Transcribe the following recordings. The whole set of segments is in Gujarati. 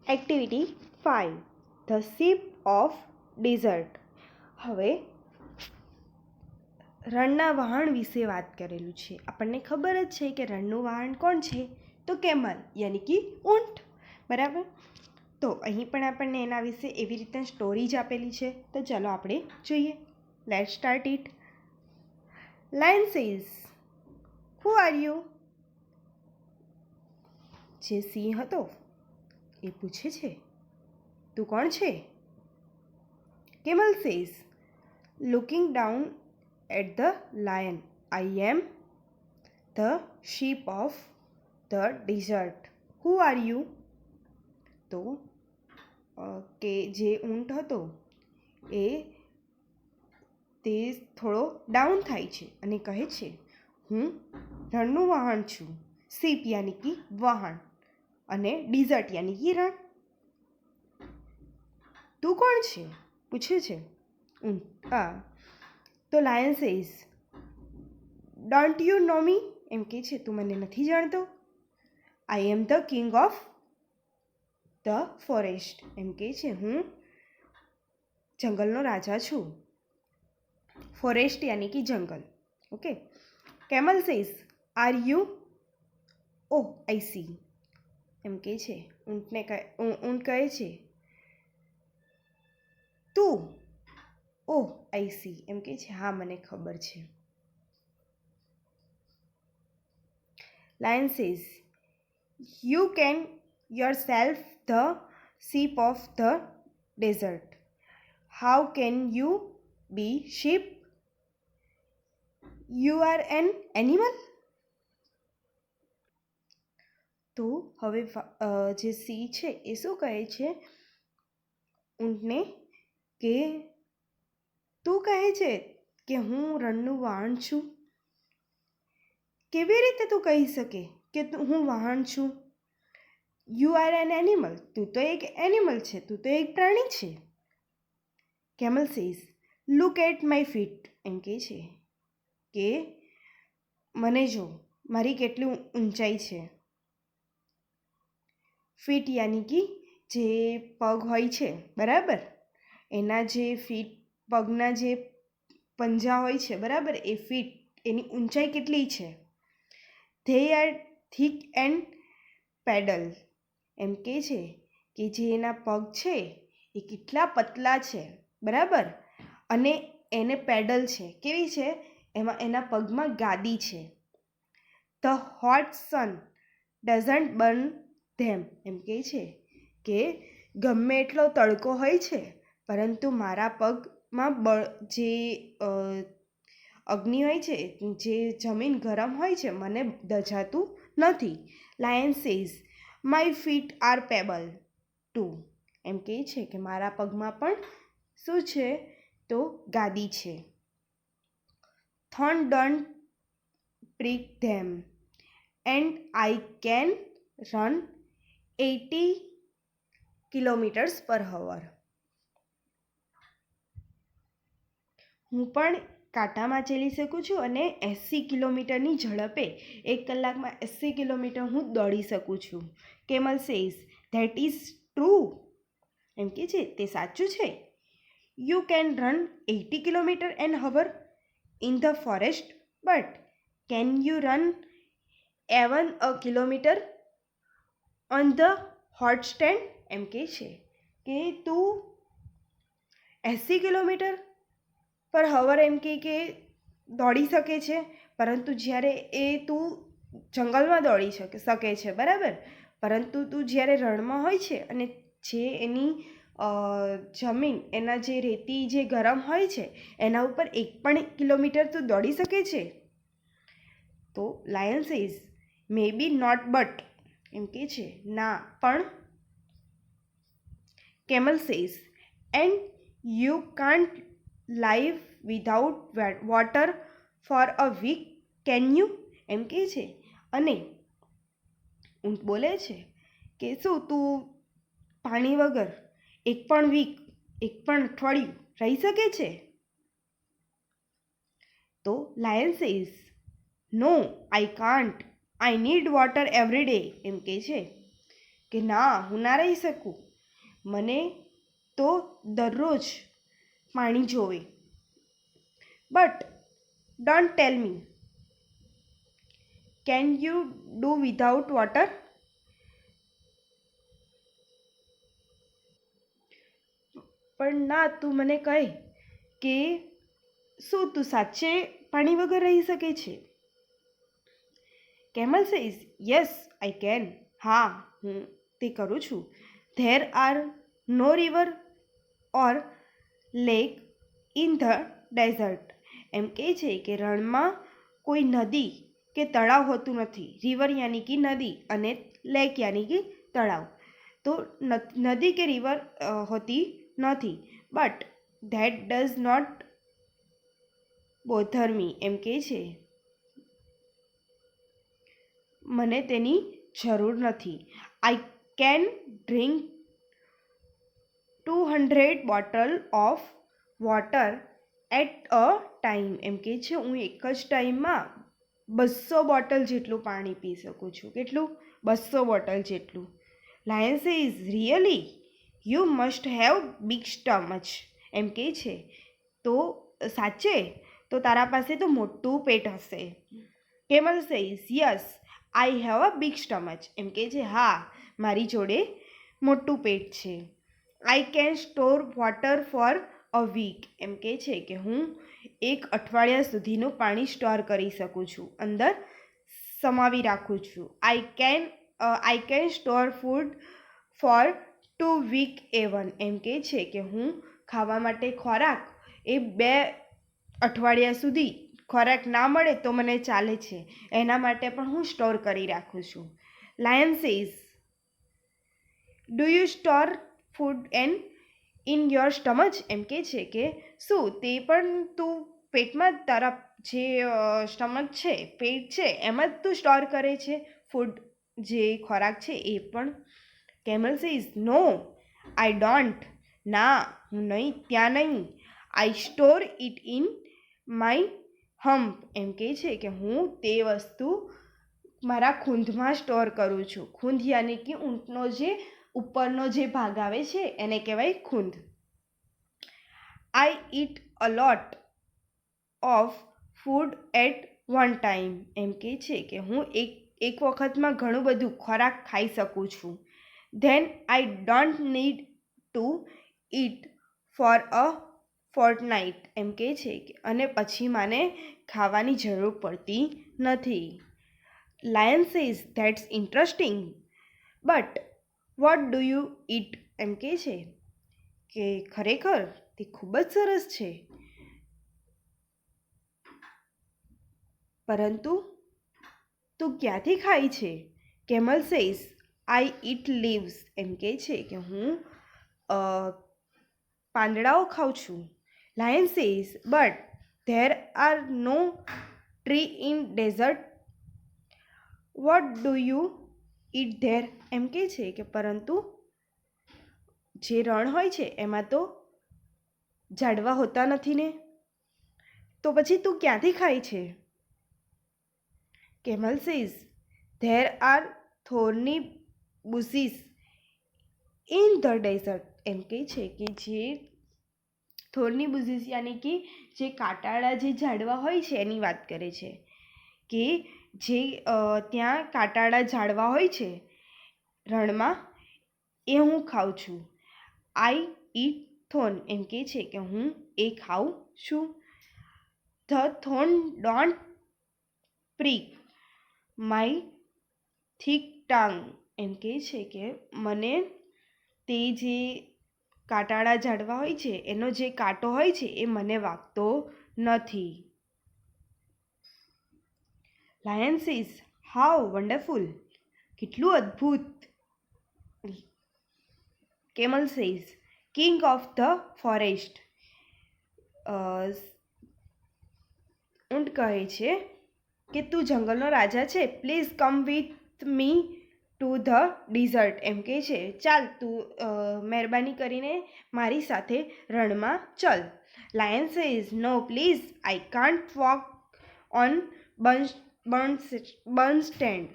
Activity 5 the ship of desert. હવે રણના વહાણ વિશે વાત કરેલું છે. આપણને ખબર જ છે કે રણનું વહાણ કોણ છે? તો કેમલ યાની કે ઊંટ. બરાબર. તો અહીં પણ આપણને એના વિશે એવી રીતે સ્ટોરી જ આપેલી છે. તો ચાલો આપણે જોઈએ. Let's start it. Lion says, who are you? જે સિંહ હતો એ પૂછે છે, તું કોણ છે? Camel says, looking down at the lion, I am the sheep of the desert. Who are you? તો કે જે ઊંટ હતો એ તે થોડો ડાઉન થાય છે અને કહે છે, હું રણનું વહાણ છું. શીપ યાની કે વહાણ અને ડિઝર્ટ યાની કે રણ. તું કોણ છે? પૂછે છે તો lion says, don't you know me? એમ કે છે, તું મને નથી જાણતો? I am the king of the forest. એમ કે છે, હું જંગલનો રાજા છું. ફોરેસ્ટ યાની કે જંગલ. Okay. Camel says, are you? Oh, I see. એમ કે છે, ઊંટ કહે છે, તું? ઓહ, આઈ સી. એમ કે છે, હા મને ખબર છે. Lion says, you can yourself the ship of the desert. How can you be ship? You are an animal. તો હવે જે સી છે એ શું કહે છે ઊંટને કે તું કહે છે કે હું રણનું વહાણ છું. કેવી રીતે તું કહી શકે કે હું વહાણ છું? You are an animal. તું તો એક એનિમલ છે, તું તો એક પ્રાણી છે. Camel says, look at my feet. એમ કે છે કે મને જો, મારી કેટલી ઊંચાઈ છે. ફીટ યાની કે જે પગ હોય છે, બરાબર, એના જે ફીટ, પગના જે પંજા હોય છે, બરાબર, એ ફીટ, એની ઊંચાઈ કેટલી છે? They are thick and padded. એમ કે છે કે જે એના પગ છે એ કેટલા પતલા છે, બરાબર, અને એને પેડલ છે. કેવી છે? એમાં એના પગમાં ગાદી છે. The hot sun doesn't burn them. એમ કે છે કે ગમે એટલો તડકો હોય છે પરંતુ મારા પગમાં જે અગ્નિ હોય છે, જે જમીન ગરમ હોય છે, મને દજાતું નથી. Lion says, my feet are padded too. એમ કે છે કે મારા પગમાં પણ શું છે? તો ગાદી છે. Thorn don't prick them and I can run 80 kilometres per hour. હું પણ કાંટામાં ચાલી શકું છું અને 80 કિલોમીટરની ઝડપે 1 કલાકમાં 80 કિલોમીટર હું દોડી શકું છું. Camel says, that is true. એમ કે છે, તે સાચું છે. You can run 80 kilometre an hour in the forest, but can you run even a kilometre on the hot stand? એમ કે છે કે તું 80 કિલોમીટર પર અવર એમ કે દોડી શકે છે, પરંતુ જ્યારે તું જંગલમાં દોડી શકે છે, બરાબર, પરંતુ તું જ્યારે રણમાં હોય છે અને જે એની જમીન, એના જે રેતી જે ગરમ હોય છે એના ઉપર 1 પણ કિલોમીટર તું દોડી શકે છે. તો lion says, maybe not but. એમ કે છે, ના પણ. Camel says, and you can't live without water for a week, can you? એમ કે છે, અને ઊંટ બોલે છે કે શું તું પાણી વગર 1 પણ વીક, 1 પણ અઠવાડિયું રહી શકે છે? તો lion says, no I can't, I need water every day. એમ કે છે કે ના, હું ના રહી શકું, મને તો દરરોજ પાણી જોવે. But don't tell me, can you do without water? પણ ના, તું મને કહે કે શું તું સાચે પાણી વગર રહી શકે છે? Camel says yes I can. હા, હું તે કરું છું. There are no river or lake in the desert. એમ કહે છે કે રણમાં કોઈ નદી કે તળાવ હોતું નથી. રિવર યાની કે નદી અને લેક યાની કે તળાવ. તો નદી કે રિવર હોતી નથી. But that does not bother me. એમ કહે છે મને તેની જરૂર નથી. I can drink 200 bottle of water at a time. એમ કહે છે હું એક જ ટાઈમમાં 200 બોટલ જેટલું પાણી પી શકું છું. કેટલું? 200 બોટલ જેટલું. Lion says really? You must have big stomach. એમ કહે છે તો સાચે? તો તારા પાસે તો મોટું પેટ હશે. Camel says yes I have a big stomach. એમ કહે છે હા, મારી જોડે મોટું પેટ છે. I can store water for a week. એમ કહે છે કે હું એક અઠવાડિયા સુધીનું પાણી સ્ટોર કરી શકું છું, અંદર સમાવી રાખું છું. I can store food for 2 week even. એમ કહે છે કે હું ખાવા માટે ખોરાક એ 2 અઠવાડિયા સુધી ખોરાક ના મળે તો મને ચાલે છે, એના માટે પણ હું સ્ટોર કરી રાખું છું. Lion says do you store food in your stomach. એમ કહે છે કે શું તે પણ તું પેટમાં તારા જે સ્ટમચ છે, પેટ છે, એમાં જ તું સ્ટોર કરે છે ફૂડ, જે ખોરાક છે એ પણ? Camel says no I don't. ના, હું નહીં, ત્યાં નહીં. I store it in my hump. એમ કહે છે કે હું તે વસ્તુ મારા ખૂંદમાં સ્ટોર કરું છું. ખૂંદ યાની કે ઊંટનો જે ઉપરનો જે ભાગ આવે છે એને કહેવાય ખૂંદ. I eat a lot of food at one time. એમ કહે છે કે હું એક વખતમાં ઘણું બધું ખોરાક ખાઈ શકું છું. Then I don't need to eat for a fortnight. એમ કહે છે કે અને પછી મને ખાવાની જરૂર પડતી નથી. Lion says that's interesting but what do you eat. એમ કહે છે કે ખરેખર તે ખૂબ જ સરસ છે, પરંતુ તું ક્યાંથી ખાય છે? Camel says I eat leaves. એમ કહે છે કે હું પાંદડાઓ ખાઉં છું. Lion says but there are no tree in desert. What do you eat there. એમ કહે છે કે પરંતુ જે રણ હોય છે એમાં તો ઝાડવા હોતા નથી ને, તો પછી તું ક્યાંથી ખાય છે? Camel says there are thorny bushes in the desert. એમ કહે છે કે જે થોર્ની બુશીસ યાની કે જે કાંટાળા જે ઝાડવા હોય છે એની વાત કરે છે કે જે ત્યાં કાંટાળા ઝાડવા હોય છે રણમાં, એ હું ખાઉં છું. I eat Thorn. એમ કહે છે કે હું એ ખાઉં છું. The thorn don't prick my thick tongue. એમ કહે છે કે મને તે જે કાંટાળા ઝાડવા હોય છે એનો જે કાંટો હોય છે એ મને વાગતો નથી. Lion says how wonderful. કેટલું અદ્ભુત. Camel says king of the forest. ઊંટ કહે છે કે તું જંગલનો રાજા છે, please come with me to the desert. એમ કહે છે ચાલ તું મહેરબાની કરીને મારી સાથે રણમાં ચલ. Lion says no please I can't walk on burn stand.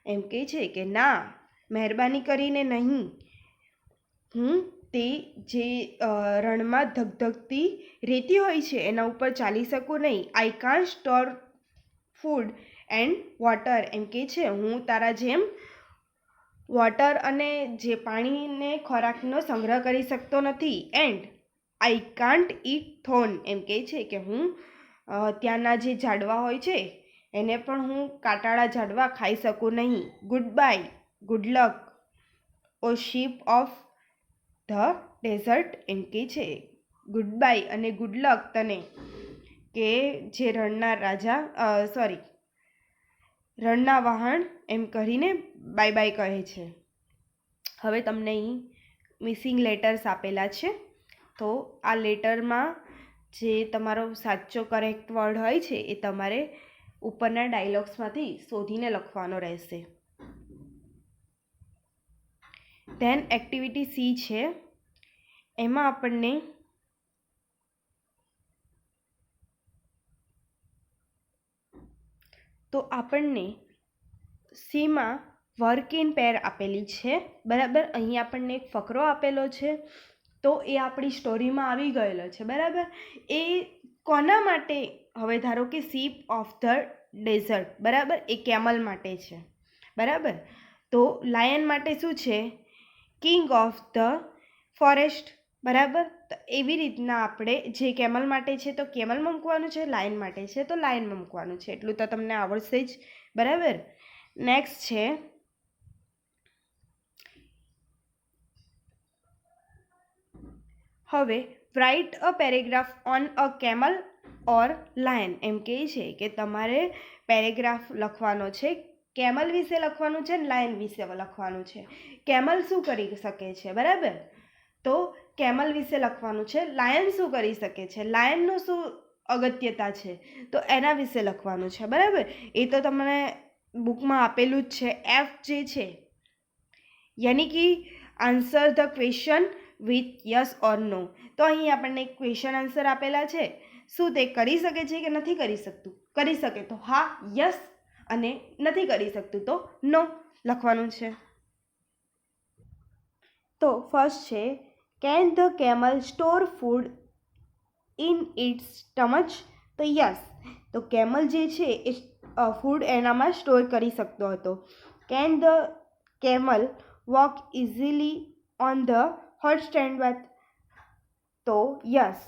એમ કહે છે કે ના, મહેરબાની કરીને નહીં. હું તે જે રણમાં ધગધગતી રેતી હોય છે એના ઉપર ચાલી શકું નહીં. I can't store food and water, એમ કહે છે હું તારા જેમ વોટર અને જે પાણીને ખોરાકનો સંગ્રહ કરી શકતો નથી. And I can't it Thorn, એમ કહે છે કે હું ત્યાંના જે ઝાડવા હોય છે એને પણ હું કાંટાળા ઝાડવા ખાઈ શકું નહીં. Good bye, good luck, O ship of the desert, એમ કહે છે ગુડ બાય અને ગુડ લક તને, કે જે રણના રાજા રણના વાહન, એમ કરીને બાય બાય કહે છે. હવે તમને અહીં મિસિંગ લેટર્સ આપેલા છે. તો આ લેટરમાં જે તમારો સાચો કરેક્ટ વર્ડ હોય છે એ તમારે ઉપરના ડાયલોગ્સમાંથી શોધીને લખવાનો રહેશે. ધેન એક્ટિવિટી સી છે, એમાં આપણને સીમાં વર્ક ઇન પેર આપેલી છે. બરાબર, અહીં આપણને એક ફકરો આપેલો છે. તો એ આપણી સ્ટોરીમાં આવી ગયેલો છે. બરાબર, એ કોના માટે? હવે ધારો કે શીપ ઓફ ધ ડેઝર્ટ, બરાબર, એ કેમલ માટે છે. બરાબર, તો લાયન માટે શું છે? King of the forest. બરાબર, તો એવી રીતના આપણે જે કેમલ માટે છે તો કેમલમાં મૂકવાનું છે, લાયન માટે છે તો લાયનમાં મૂકવાનું છે. એટલું તો તમને આવડશે જ. બરાબર, નેક્સ્ટ છે હવે write a paragraph on a camel or lion, એમ કહે છે કે તમારે પેરેગ્રાફ લખવાનો છે. કેમલ વિશે લખવાનું છે ને લાયન વિશે લખવાનું છે. કેમલ શું કરી શકે છે? બરાબર, તો કેમલ વિશે લખવાનું છે. લાયન શું કરી શકે છે? લાયનનું શું અગત્યતા છે? તો એના વિશે લખવાનું છે. બરાબર, એ તો તમને બુકમાં આપેલું જ છે. એફ જે છે યાની કે answer the question with yes or no. તો અહીં આપણને ક્વેશ્ચન આન્સર આપેલા છે. શું તે કરી શકે છે કે નથી કરી શકતું? કરી શકે તો હા, યસ, અને નથી કરી શકતું તો નો લખવાનું છે. તો ફર્સ્ટ છે, can the camel store food in its stomach? તો યસ, તો કેમલ જે છે એ ફૂડ એનામાં સ્ટોર કરી શકતો હતો. Can the camel walk easily on the hot stand bath? તો yes.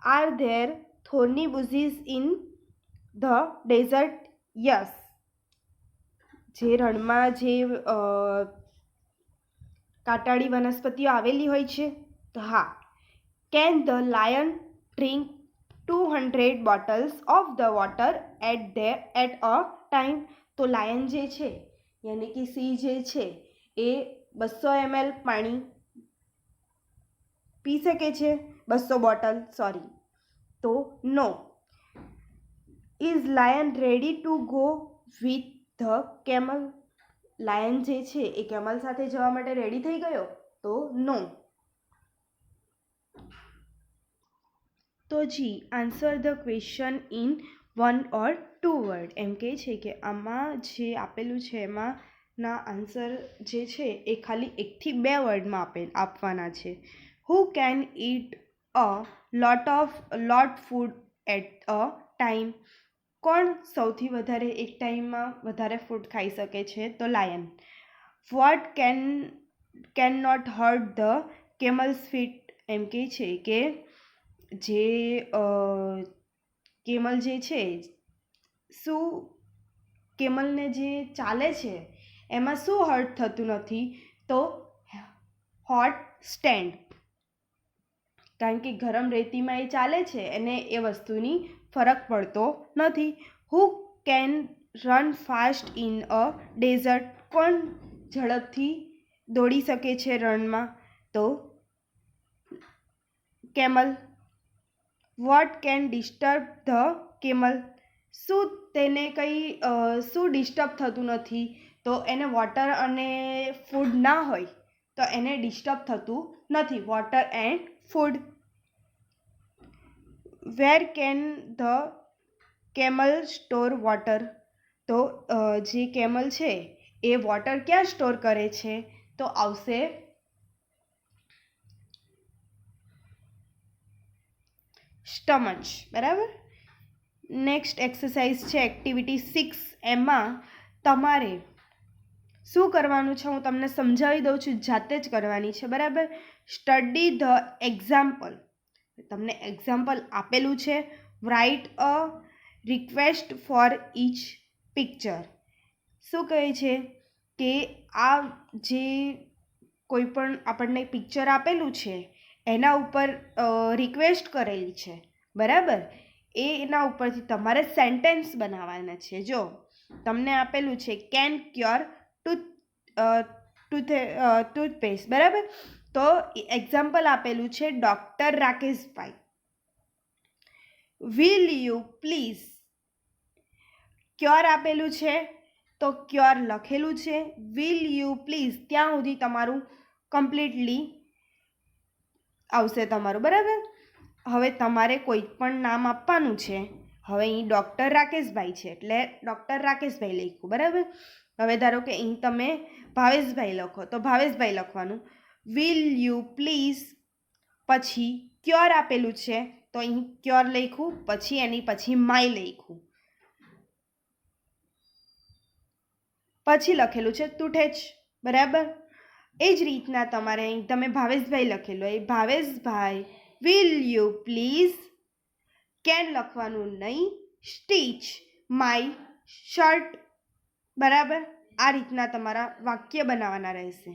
Are there thorny bushes in the desert? Yes, જે રણમાં જે કાંટાળી વનસ્પતિઓ આવેલી હોય છે તો હા. Can the lion drink 200 bottles of the water at a time? તો લાયન જે છે યાની કે સી જે છે એ 200 ml પાણી પી શકે છે, 200 બોટલ, સોરી. તો no. Is lion ready to go with the camel? Lion જે છે એ કેમલ સાથે જવા માટે રેડી થઈ ગયો? તો નો. તો જી, answer the question in 1 or 2 word, એમ કહે છે કે આમાં જે આપેલું છે એમાંના આન્સર જે છે એ ખાલી 1 થી 2 વર્ડમાં આપવાના છે. Who can eat a lot food at a time? કોણ સૌથી વધારે એક ટાઈમમાં વધારે ફૂડ ખાઈ શકે છે? તો lion. What can not hurt the camel's feet? એમ કહે છે કે જે કેમલ જે છે, શું કેમલને જે ચાલે છે એમાં શું હર્ટ થતું નથી? તો હોટ સ્ટેન્ડ, કારણ કે ગરમ રેતીમાં એ ચાલે છે અને એ વસ્તુની ફરક પડતો નથી. Who can run fast in a desert? કોણ ઝડપથી દોડી શકે છે રણમાં? તો camel. What can disturb the camel? શું તેને શું ડિસ્ટર્બ થતું નથી? તો એને વોટર અને ફૂડ ના હોય તો એને ડિસ્ટર્બ થતું નથી. Water and food. Where can the camel store water? તો જે કેમલ છે એ વોટર ક્યાં સ્ટોર કરે છે? તો આવશે સ્ટમચ. બરાબર. નેક્સ્ટ એક્સરસાઇઝ છે એક્ટિવિટી 6. એમાં તમારે શું કરવાનું છે હું તમને સમજાવી દઉં છું, જાતે જ કરવાની છે. બરાબર. Study the example. તમને એક્ઝામ્પલ આપેલું છે. Write a request for each picture. શું કહે છે કે આ જે કોઈ પણ આપણને પિક્ચર આપેલું છે એના ઉપર રિક્વેસ્ટ કરેલી છે. બરાબર. એના ઉપરથી તમારે સેન્ટેન્સ બનાવવાના છે. જો તમને આપેલું છે કેન ક્યોર ટૂથપેસ્ટ. બરાબર. તો એક્ઝામ્પલ આપેલું છે doctor Rakeshbhai. Will you please. Cure આપેલું છે તો ક્યોર લખેલું છે. વિલ યુ પ્લીઝ ત્યાં સુધી તમારું કમ્પ્લીટલી આવશે તમારું. બરાબર. હવે તમારે કોઈ પણ નામ આપવાનું છે. હવે અહીં ડૉક્ટર રાકેશભાઈ છે એટલે ડૉક્ટર રાકેશભાઈ લખ્યું. બરાબર. હવે ધારો કે અહીં તમે ભાવેશભાઈ લખો તો ભાવેશભાઈ લખવાનું. વિલ યુ પ્લીઝ પછી ક્યોર આપેલું છે તો અહીં ક્યોર લખ્યું, પછી એની પછી માય લખ્યું, પછી લખેલું છે તૂટેજ. બરાબર. એ જ રીતના તમારે અહીં તમે ભાવેશભાઈ લખેલું એ ભાવેશભાઈ વિલ યુ પ્લીઝ કેન લખવાનું નહીં, સ્ટીચ માય શર્ટ. બરાબર. આ રીતના તમારા વાક્ય બનાવવાના રહેશે.